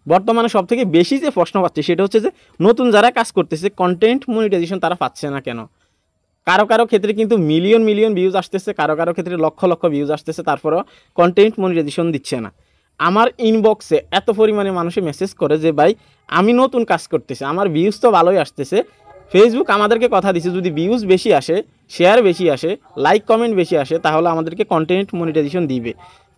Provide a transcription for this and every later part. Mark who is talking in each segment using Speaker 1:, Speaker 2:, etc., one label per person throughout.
Speaker 1: বর্তমানে সবথেকে বেশি যে প্রশ্ন পাচ্ছি সেটা হচ্ছে যে নতুন যারা কাজ করতেছে কন্টেন্ট মনিটাইজেশন তারা পাচ্ছে না কেন। কারো কারো ক্ষেত্রে কিন্তু মিলিয়ন মিলিয়ন ভিউজ আসতেছে, কারো কারো ক্ষেত্রে লক্ষ লক্ষ ভিউজ আসতেছে, তারপরেও কন্টেন্ট মনিটাইজেশন দিচ্ছে না। আমার ইনবক্সে এত পরিমাণে মানুষে মেসেজ করে যে ভাই আমি নতুন কাজ করতেছি, আমার ভিউজ তো ভালোই আসতেছে, ফেসবুক আমাদেরকে কথা দিছে যদি ভিউজ বেশি আসে, শেয়ার বেশি আসে, লাইক কমেন্ট বেশি আসে তাহলে আমাদেরকে কন্টেন্ট মনিটাইজেশন দিবে।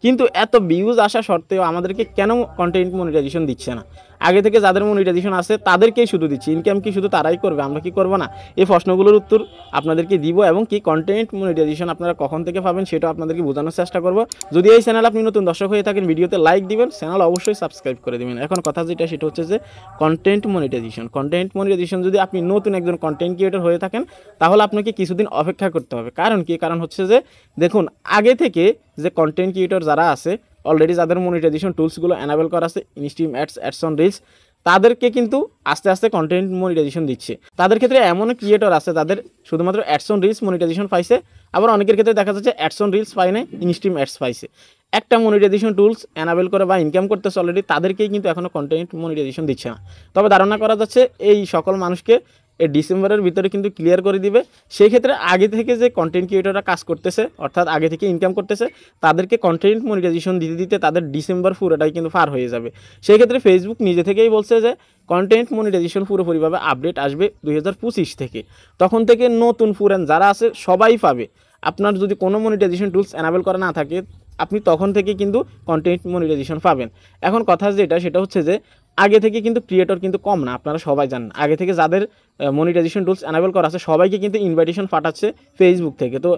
Speaker 1: কিন্তু এত ভিউজ আসা সত্ত্বেও আমাদেরকে কেন কন্টেন্ট মনিটাইজেশন দিচ্ছে না? আগে থেকে যাদের মনিটাইজেশন আছে তাদেরকেই শুধু দিচ্ছি, ইনকাম কি শুধু তারাই করবে, আমরা কি করব না? এই প্রশ্নগুলোর উত্তর আপনাদেরকে দিব এবং কি কন্টেন্ট মনিটাইজেশন আপনারা কখন থেকে পাবেন সেটাও আপনাদেরকে বোঝানোর চেষ্টা করব। যদি এই চ্যানেল আপনি নতুন দর্শক হয়ে থাকেন ভিডিওতে লাইক দিবেন, চ্যানেল অবশ্যই সাবস্ক্রাইব করে দিবেন। এখন কথা যেটা সেটা হচ্ছে যে কন্টেন্ট মনিটাইজেশন যদি আপনি নতুন একজন কন্টেন্ট ক্রিয়েটর হয়ে থাকেন তাহলে আপনাকে কিছুদিন অপেক্ষা করতে হবে। কারণ কি? কারণ হচ্ছে যে দেখুন আগে থেকে যে কন্টেন্ট ক্রিয়েটর যারা আছে অলরেডি যাদের মনিটাইজেশন টুলসগুলো এনাবেল করা আছে, instream ads, ads on reels, তাদেরকে কিন্তু আস্তে আস্তে কন্টেন্ট মনিটাইজেশন দিচ্ছে। তাদের ক্ষেত্রে এমন ক্রিয়েটর আছে তাদের শুধুমাত্র অ্যাডস অন রিলস মনিটাইজেশন পাইছে, আবার অনেকের ক্ষেত্রে দেখা যাচ্ছে অ্যাডস অন রিলস পায় না, ইনস্ট্রিম অ্যাডস পাইছে। একটা মনিটাইজেশন টুলস এনাবেল করে বা ইনকাম করতেছে অলরেডি, তাদেরকেই কিন্তু এখনও কন্টেন্ট মনিটাইজেশন দিচ্ছে না। তবে ধারণা করা যাচ্ছে এই সকল মানুষকে এই ডিসেম্বরের ভিতরে কিন্তু ক্লিয়ার করে দিবে। সেই ক্ষেত্রে আগে থেকে যে কন্টেন্ট ক্রিয়েটররা কাজ করতেছে অর্থাৎ আগে থেকে ইনকাম করতেছে তাদেরকে কন্টেন্ট মনিটাইজেশন দিতে দিতে তাদের ডিসেম্বর পুরোটাই কিন্তু পার হয়ে যাবে। সেই ক্ষেত্রে ফেসবুক নিজে থেকেই বলছে যে কন্টেন্ট মনিটাইজেশন পুরোপুরিভাবে আপডেট আসবে 2025 থেকে। তখন থেকে নতুন পুরান যারা আছে সবাই পাবে। আপনার যদি কোনো মনিটাইজেশন টুলস এনাবেল করা না থাকে আপনি তখন থেকে কিন্তু কন্টেন্ট মনিটাইজেশন পাবেন। এখন কথা যেটা সেটা হচ্ছে যে আগে থেকে কিন্তু ক্রিয়েটর কিন্তু কম না, আপনারা সবাই জানেন। আগে থেকে যাদের মনিটাইজেশন টুলস এনাবেল করা আছে সবাইকে কিন্তু ইনভাইটেশন পাঠাচ্ছে ফেসবুক থেকে। তো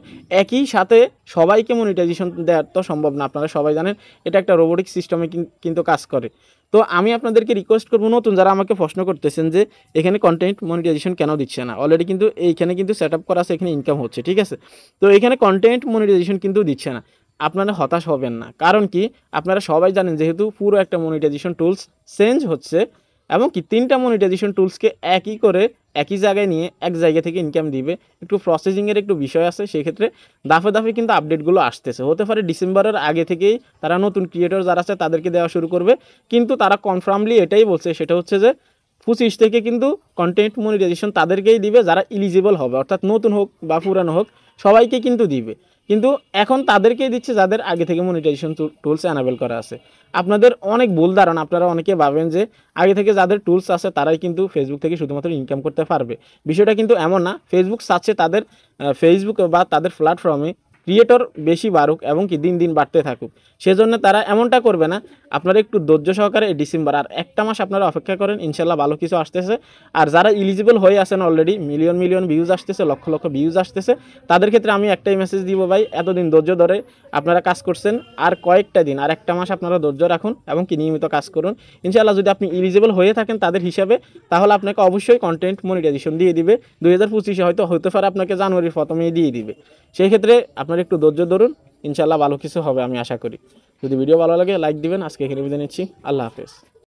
Speaker 1: একই সাথে সবাইকে মনিটাইজেশন দেওয়া তো সম্ভব না, আপনারা সবাই জানেন এটা একটা রোবোটিক সিস্টেমে কিন্তু কাজ করে। তো আমি আপনাদেরকে রিকোয়েস্ট করবো নতুন যারা আমাকে প্রশ্ন করতেছেন যে এখানে কন্টেন্ট মনিটাইজেশন কেন দিচ্ছে না, অলরেডি কিন্তু এইখানে কিন্তু সেট আপ করা আছে, এখানে ইনকাম হচ্ছে, ঠিক আছে। তো এখানে কন্টেন্ট মনিটাইজেশন কিন্তু দিচ্ছে না, আপনারা হতাশ হবেন না। কারণ কি? আপনারা সবাই জানেন যেহেতু পুরো একটা মনিটাইজেশন টুলস চেঞ্জ হচ্ছে এবং কি 3টা মনিটাইজেশন টুলসকে একই করে একই জায়গায় নিয়ে এক জায়গা থেকে ইনকাম দিবে, একটু প্রসেসিংয়ের একটু বিষয় আছে। সেই ক্ষেত্রে দাফে দাফে কিন্তু আপডেটগুলো আসতেছে, হতে পারে ডিসেম্বরের আগে থেকেই তারা নতুন ক্রিয়েটর যারা আছে তাদেরকে দেওয়া শুরু করবে। কিন্তু তারা কনফার্মলি এটাই বলছে সেটা হচ্ছে যে 25 থেকে কিন্তু কন্টেন্ট মনিটাইজেশন তাদেরকেই দিবে যারা এলিজিবল হবে, অর্থাৎ নতুন হোক বা পুরানো হোক সবাইকে কিন্তু দিবে। কিন্তু এখন তাদেরকেই দিচ্ছে যাদের আগে থেকে মনিটাইজেশন টুলস এনাবেল করা আছে। আপনাদের অনেক ভুল ধারণা, আপনারা অনেকে ভাবেন যে আগে থেকে যাদের টুলস আছে তারাই কিন্তু ফেসবুক থেকে শুধুমাত্র ইনকাম করতে পারবে। বিষয়টা কিন্তু এমন না। ফেসবুক চাচ্ছে তাদের ফেসবুক বা তাদের প্ল্যাটফর্মে ক্রিয়েটর বেশি বাড়ুক এবং কি দিন দিন বাড়তে থাকুক, সেজন্য তারা এমনটা করবে না। আপনারা একটু ধৈর্য সহকারে ডিসেম্বর আর একটা মাস আপনারা অপেক্ষা করেন, ইনশাল্লাহ ভালো কিছু আসতেছে। আর যারা এলিজিবল হয়ে আছেন অলরেডি, মিলিয়ন মিলিয়ন ভিউজ আসতেছে, লক্ষ লক্ষ ভিউজ আসতেছে, তাদের ক্ষেত্রে আমি একটাই মেসেজ দিব, ভাই এতদিন ধৈর্য ধরে আপনারা কাজ করছেন, আর কয়েকটা দিন আর একটা মাস আপনারা ধৈর্য রাখুন এবং কি নিয়মিত কাজ করুন। ইনশাল্লাহ যদি আপনি এলিজিবল হয়ে থাকেন তাদের হিসাবে, তাহলে আপনাকে অবশ্যই কন্টেন্ট মনিটাইজেশন দিয়ে দিবে। 2025 হয়তো হতে পারে আপনাকে জানুয়ারির প্রথমেই দিয়ে দিবে। সেই ক্ষেত্রে আপনারা একটু ধৈর্য ধরুন, ইনশাল্লাহ ভালো কিছু হবে আমি আশা করি। যদি ভিডিও ভালো লাগে লাইক দিবেন। আজকে এখানে বিদায় নিচ্ছি, আল্লাহ হাফেজ।